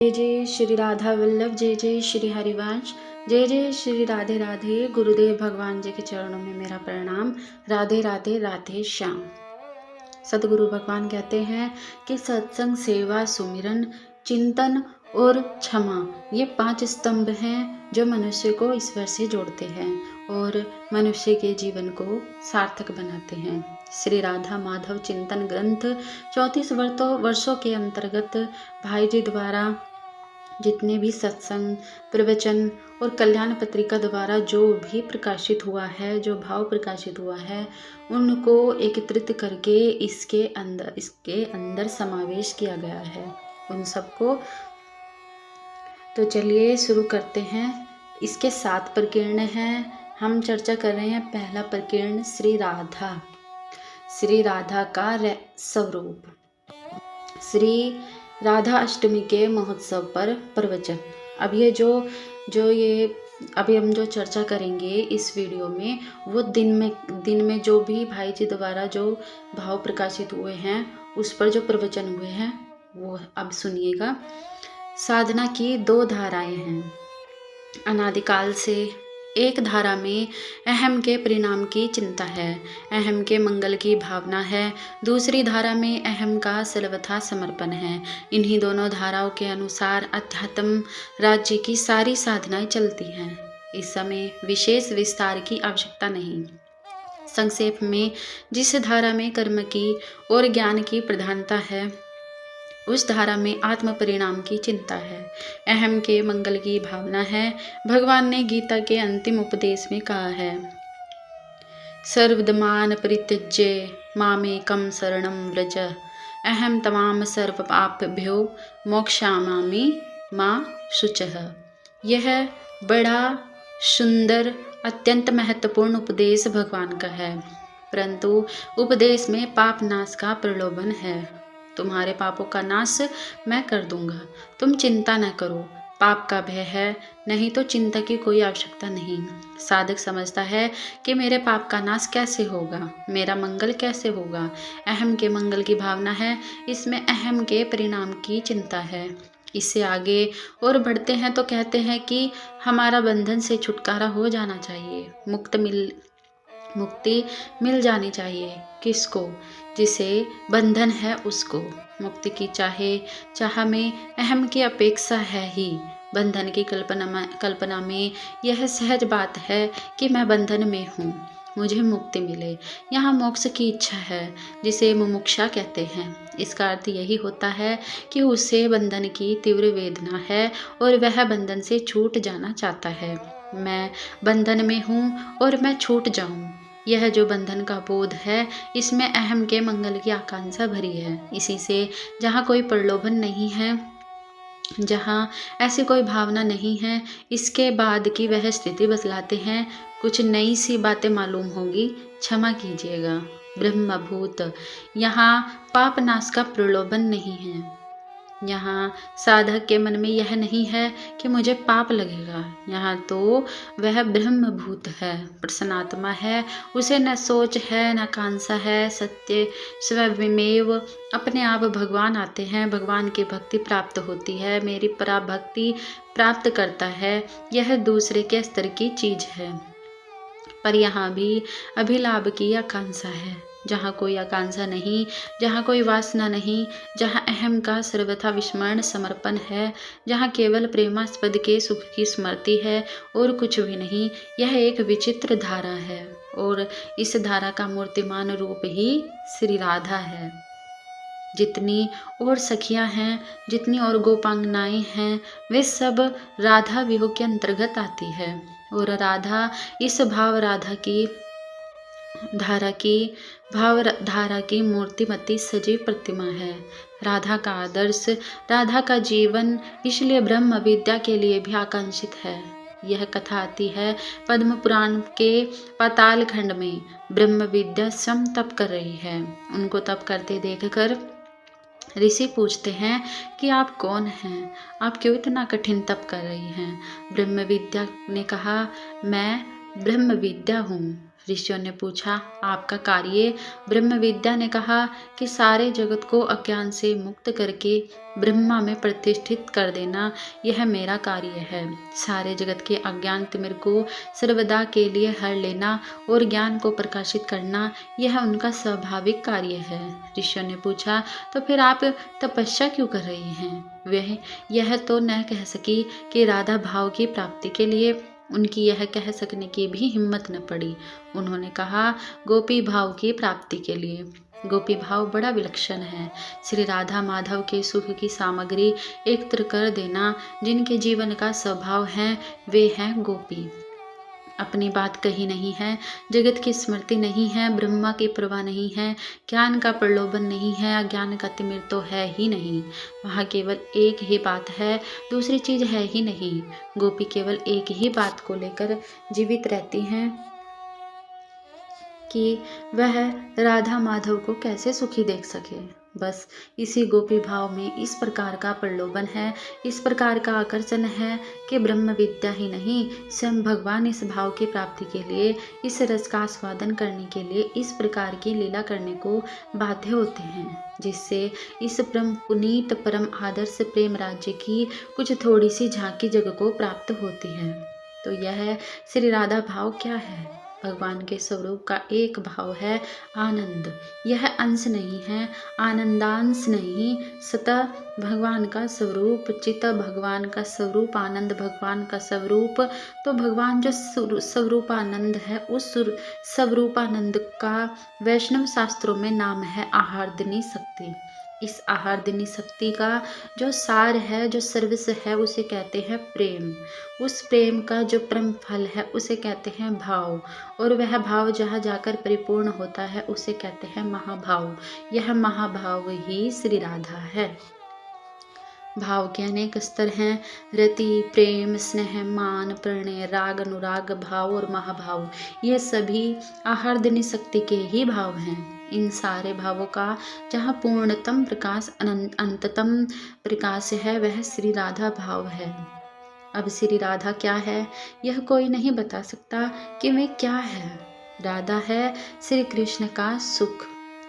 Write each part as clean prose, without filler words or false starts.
जय जय श्री राधा वल्लभ, जय जय श्री हरिवंश, जय जय श्री राधे राधे। गुरुदेव भगवान जी के चरणों में मेरा प्रणाम। राधे राधे राधे श्याम। सदगुरु भगवान कहते हैं कि सत्संग, सेवा, सुमिरन, चिंतन और क्षमा ये 5 स्तंभ हैं जो मनुष्य को ईश्वर से जोड़ते हैं और मनुष्य के जीवन को सार्थक बनाते हैं। श्री राधा माधव चिंतन ग्रंथ 34 वर्षों के अंतर्गत भाई जी द्वारा जितने भी सत्संग, प्रवचन और कल्याण पत्रिका द्वारा जो भी प्रकाशित हुआ है, जो भाव प्रकाशित हुआ है, उनको एकत्रित करके इसके अंदर समावेश किया गया है उन सबको। तो चलिए शुरू करते हैं। इसके 7 प्रकीर्ण हैं। हम चर्चा कर रहे हैं पहला प्रकीर्ण श्री राधा का स्वरूप। श्री राधा अष्टमी के महोत्सव पर प्रवचन। अब ये अभी हम जो चर्चा करेंगे इस वीडियो में, वो दिन में जो भी भाई जी द्वारा जो भाव प्रकाशित हुए हैं उस पर जो प्रवचन हुए हैं वो अब सुनिएगा। साधना की 2 धाराएं हैं। अनादिकाल से एक धारा में अहम के परिणाम की चिंता है, अहम के मंगल की भावना है। दूसरी धारा में अहम का सर्वथा समर्पण है। इन्हीं दोनों धाराओं के अनुसार अध्यात्म राज्य की सारी साधनाएं चलती हैं। इस समय विशेष विस्तार की आवश्यकता नहीं। संक्षेप में, जिस धारा में कर्म की और ज्ञान की प्रधानता है उस धारा में आत्म परिणाम की चिंता है, अहम के मंगल की भावना है। भगवान ने गीता के अंतिम उपदेश में कहा है, सर्वधर्मान् परित्यज्य मामेकं शरणं व्रज, अहम तमाम सर्व पापेभ्यो मोक्षयामि मा शुचः। यह बड़ा सुंदर, अत्यंत महत्वपूर्ण उपदेश भगवान का है, परंतु उपदेश में पाप नाश का प्रलोभन है। तुम्हारे पापों का नाश मैं कर दूंगा, तुम चिंता न करो। पाप का भय है, नहीं तो चिंता की कोई आवश्यकता नहीं। साधक समझता है कि मेरे पाप का नाश कैसे होगा, मेरा मंगल कैसे होगा। अहम के मंगल की भावना है, इसमें अहम के परिणाम की चिंता है। इससे आगे और बढ़ते हैं तो कहते हैं कि हमारा बंधन से छुटकारा हो जाना चाहिए, मुक्ति मिल जानी चाहिए। किसको? जिसे बंधन है उसको। मुक्ति की चाह में अहम की अपेक्षा है ही। बंधन की कल्पना में यह सहज बात है कि मैं बंधन में हूँ, मुझे मुक्ति मिले। यहाँ मोक्ष की इच्छा है, जिसे मुमुक्षा कहते हैं। इसका अर्थ यही होता है कि उसे बंधन की तीव्र वेदना है और वह बंधन से छूट जाना चाहता है। मैं बंधन में हूँ और मैं छूट जाऊँ। यह जो बंधन का बोध है, इसमें अहम के मंगल की आकांक्षा भरी है। इसी से जहाँ कोई प्रलोभन नहीं है, जहाँ ऐसी कोई भावना नहीं है, इसके बाद की वह स्थिति बतलाते हैं। कुछ नई सी बातें मालूम होगी, क्षमा कीजिएगा। ब्रह्मभूत, यहाँ पाप नाश का प्रलोभन नहीं है। यहाँ साधक के मन में यह नहीं है कि मुझे पाप लगेगा। यहाँ तो वह ब्रह्मभूत है, प्रसन्नात्मा है। उसे न सोच है, न कांक्षा है। सत्य स्वयमेव अपने आप भगवान आते हैं, भगवान की भक्ति प्राप्त होती है, मेरी पराभक्ति प्राप्त करता है। यह दूसरे के स्तर की चीज है, पर यहाँ भी अभिलाभ की आकांक्षा है। जहाँ कोई आकांक्षा नहीं, जहाँ कोई वासना नहीं, जहाँ अहम का सर्वथा विस्मरण समर्पण है, जहाँ केवल प्रेमास्पद के सुख की स्मृति है और कुछ भी नहीं, यह एक विचित्र धारा है और इस धारा का मूर्तिमान रूप ही श्री राधा है। जितनी और सखियाँ हैं, जितनी और गोपांगनाएं हैं, वे सब राधा वियोग के अंतर्गत आती है और राधा इस भावधारा की मूर्तिमती सजीव प्रतिमा है। राधा का आदर्श, राधा का जीवन इसलिए ब्रह्म विद्या के लिए भी आकांक्षित है। यह कथा आती है पद्म पुराण के पाताल खंड में। ब्रह्म विद्या स्वयं तप कर रही है। उनको तप करते देखकर ऋषि पूछते हैं कि आप कौन हैं, आप क्यों इतना कठिन तप कर रही हैं। ब्रह्म विद्या ने कहा, मैं ब्रह्म विद्या हूँ। ऋषियों ने पूछा, आपका कार्य? ब्रह्म विद्या ने कहा कि सारे जगत को अज्ञान से मुक्त करके ब्रह्मा में प्रतिष्ठित कर देना, यह मेरा कार्य है। सारे जगत के अज्ञान तिमिर को सर्वदा के लिए हर लेना और ज्ञान को प्रकाशित करना, यह उनका स्वाभाविक कार्य है। ऋषियों ने पूछा, तो फिर आप तपस्या क्यों कर रही हैं? वह यह तो न कह सकी कि राधा भाव की प्राप्ति के लिए। उनकी यह कह सकने की भी हिम्मत न पड़ी। उन्होंने कहा, गोपी भाव की प्राप्ति के लिए। गोपी भाव बड़ा विलक्षण है। श्री राधा माधव के सुख की सामग्री एकत्र कर देना। जिनके जीवन का स्वभाव है वे हैं गोपी। अपनी बात कही नहीं है, जगत की स्मृति नहीं है, ब्रह्मा की परवाह नहीं है, ज्ञान का प्रलोभन नहीं है, अज्ञान का तिमिर तो है ही नहीं। वहाँ केवल एक ही बात है, दूसरी चीज है ही नहीं। गोपी केवल एक ही बात को लेकर जीवित रहती हैं कि वह राधा माधव को कैसे सुखी देख सके। बस इसी गोपी भाव में इस प्रकार का प्रलोभन है, इस प्रकार का आकर्षण है कि ब्रह्म विद्या ही नहीं, स्वयं भगवान इस भाव की प्राप्ति के लिए, इस रस का आस्वादन करने के लिए इस प्रकार की लीला करने को बाध्य होते हैं, जिससे इस परम पुनीत परम आदर्श प्रेम राज्य की कुछ थोड़ी सी झांकी जग को प्राप्त होती है। तो यह श्री राधा भाव क्या है? भगवान के स्वरूप का एक भाव है आनंद। यह अंश नहीं है, आनंदांश नहीं, सतह भगवान का स्वरूप, चित भगवान का स्वरूप, आनंद भगवान का स्वरूप। तो भगवान जो स्वरूप आनंद है, उस स्वरूप आनंद का वैष्णव शास्त्रों में नाम है आहारदिनी शक्ति। इस आहारदिनी शक्ति का जो सार है, जो सर्वस्व है, उसे कहते हैं प्रेम। उस प्रेम का जो परम फल है उसे कहते हैं भाव, और वह भाव जहाँ जाकर परिपूर्ण होता है उसे कहते हैं महाभाव। यह महाभाव ही श्री राधा है। भाव के अनेक स्तर हैं, रति, प्रेम, स्नेह, मान, प्रणय, राग, अनुराग, भाव और महाभाव। ये सभी आहारदिनी शक्ति के ही भाव हैं। इन सारे भावों का जहाँ पूर्णतम प्रकाश, अंततम प्रकाश है, वह श्री राधा भाव है। अब श्री राधा क्या है, यह कोई नहीं बता सकता कि वे क्या है। राधा है श्री कृष्ण का सुख,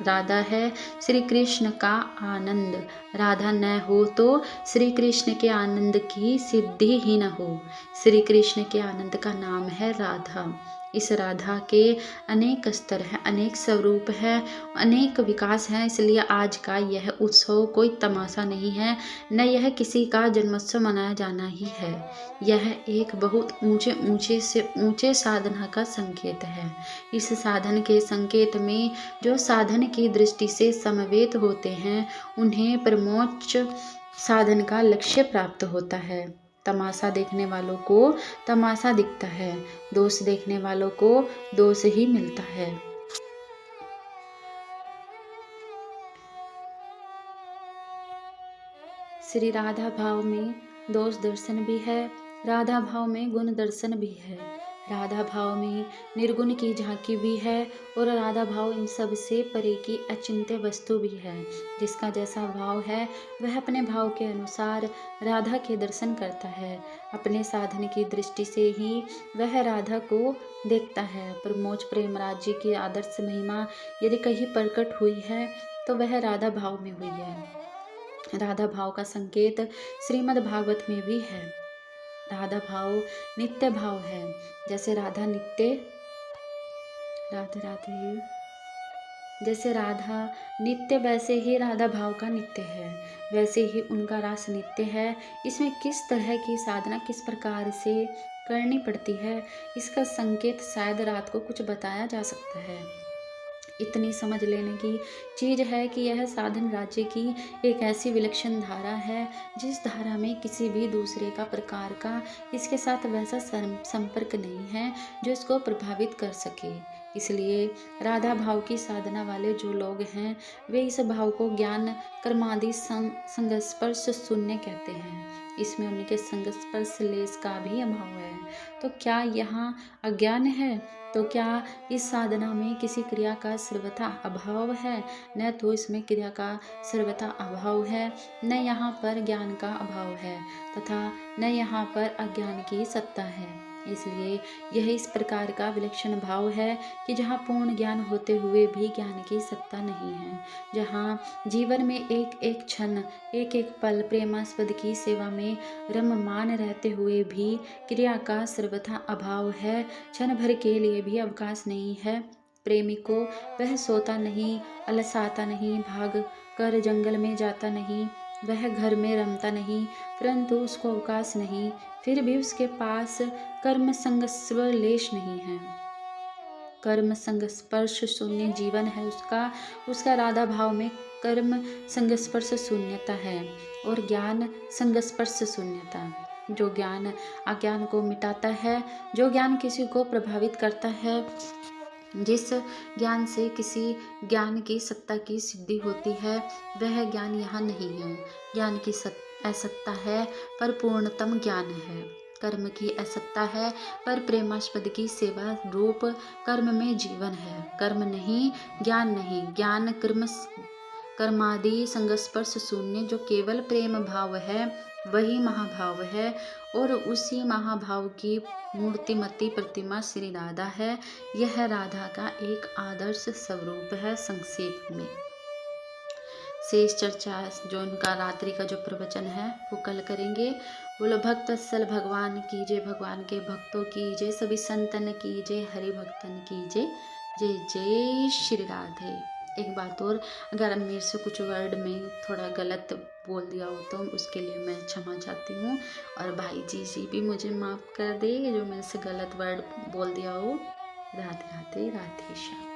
राधा है श्री कृष्ण का आनंद। राधा न हो तो श्री कृष्ण के आनंद की सिद्धि ही न हो। श्री कृष्ण के आनंद का नाम है राधा। इस राधा के अनेक स्तर हैं, अनेक स्वरूप है, अनेक विकास हैं। इसलिए आज का यह उत्सव कोई तमाशा नहीं है, न यह किसी का जन्मोत्सव मनाया जाना ही है। यह एक बहुत ऊंचे ऊंचे से ऊंचे साधना का संकेत है। इस साधन के संकेत में जो साधन की दृष्टि से समवेत होते हैं, उन्हें परमोच्च साधन का लक्ष्य प्राप्त होता है। तमाशा देखने वालों को तमाशा दिखता है, दोष देखने वालों को दोष ही मिलता है। श्री राधा भाव में दोष दर्शन भी है, राधा भाव में गुण दर्शन भी है, राधा भाव में निर्गुण की झांकी भी है, और राधा भाव इन सब से परे की अचिंत्य वस्तु भी है। जिसका जैसा भाव है वह अपने भाव के अनुसार राधा के दर्शन करता है। अपने साधन की दृष्टि से ही वह राधा को देखता है। प्रमोच प्रेम राज्य की आदर्श महिमा यदि कहीं प्रकट हुई है तो वह राधा भाव में हुई है। राधा भाव का संकेत श्रीमद् भागवत में भी है। राधा भाव नित्य भाव है। जैसे राधा नित्य, राधे राधे, जैसे राधा नित्य वैसे ही राधा भाव का नित्य है, वैसे ही उनका रास नित्य है। इसमें किस तरह की साधना किस प्रकार से करनी पड़ती है, इसका संकेत शायद रात को कुछ बताया जा सकता है। इतनी समझ लेने की चीज़ है कि यह साधन राज्य की एक ऐसी विलक्षण धारा है जिस धारा में किसी भी दूसरे का प्रकार का इसके साथ वैसा संपर्क नहीं है जो इसको प्रभावित कर सके। इसलिए राधा भाव की साधना वाले जो लोग हैं वे इस भाव को ज्ञान कर्मादि संस्पर्श शून्य कहते हैं। इसमें उनके संस्पर्श लेस का भी अभाव है। तो क्या यहाँ अज्ञान है? तो क्या इस साधना में किसी क्रिया का सर्वथा अभाव है? न तो इसमें क्रिया का सर्वथा अभाव है, न यहाँ पर ज्ञान का अभाव है, तथा न यहाँ पर अज्ञान की सत्ता है। इसलिए यह इस प्रकार का विलक्षण भाव है कि जहाँ पूर्ण ज्ञान होते हुए भी ज्ञान की सत्ता नहीं है, जहाँ जीवन में एक एक क्षण एक एक पल प्रेमास्पद की सेवा में रममान रहते हुए भी क्रिया का सर्वथा अभाव है, क्षण भर के लिए भी अवकाश नहीं है। प्रेमी को वह सोता नहीं, अलसाता नहीं, भाग कर जंगल में जाता नहीं, वह घर में रमता नहीं, परंतु उसको अवकाश नहीं, फिर भी उसके पास कर्म संग लेश नहीं है। कर्म संस्पर्श शून्य जीवन है उसका राधा भाव में कर्म संस्पर्श शून्यता है और ज्ञान संस्पर्श शून्यता। जो ज्ञान अज्ञान को मिटाता है, जो ज्ञान किसी को प्रभावित करता है, जिस ज्ञान से किसी ज्ञान की सत्ता की सिद्धि होती है, वह ज्ञान यहाँ नहीं है। ज्ञान की असत्ता है पर पूर्णतम ज्ञान है। कर्म की असत्ता है पर प्रेमास्पद की सेवा रूप कर्म में जीवन है। कर्म नहीं, ज्ञान नहीं, ज्ञान कर्मादि संस्पर्श शून्य जो केवल प्रेम भाव है वही महाभाव है और उसी महाभाव की मूर्तिमती प्रतिमा श्री राधा है। यह राधा का एक आदर्श स्वरूप है। संक्षेप में शेष चर्चा जो उनका रात्रि का जो प्रवचन है वो कल करेंगे। बोलो भक्त वत्सल भगवान की जय, भगवान के भक्तों की जय, सभी संतन की जय, हरि भक्तन की जय। जय जय श्री राधे। एक बात और, अगर मेरे से कुछ वर्ड में थोड़ा गलत बोल दिया हो तो उसके लिए मैं क्षमा चाहती हूँ और भाई जी भी मुझे माफ़ कर दे जो मेरे से गलत वर्ड बोल दिया हो। राधे राधे, राधे श्याम।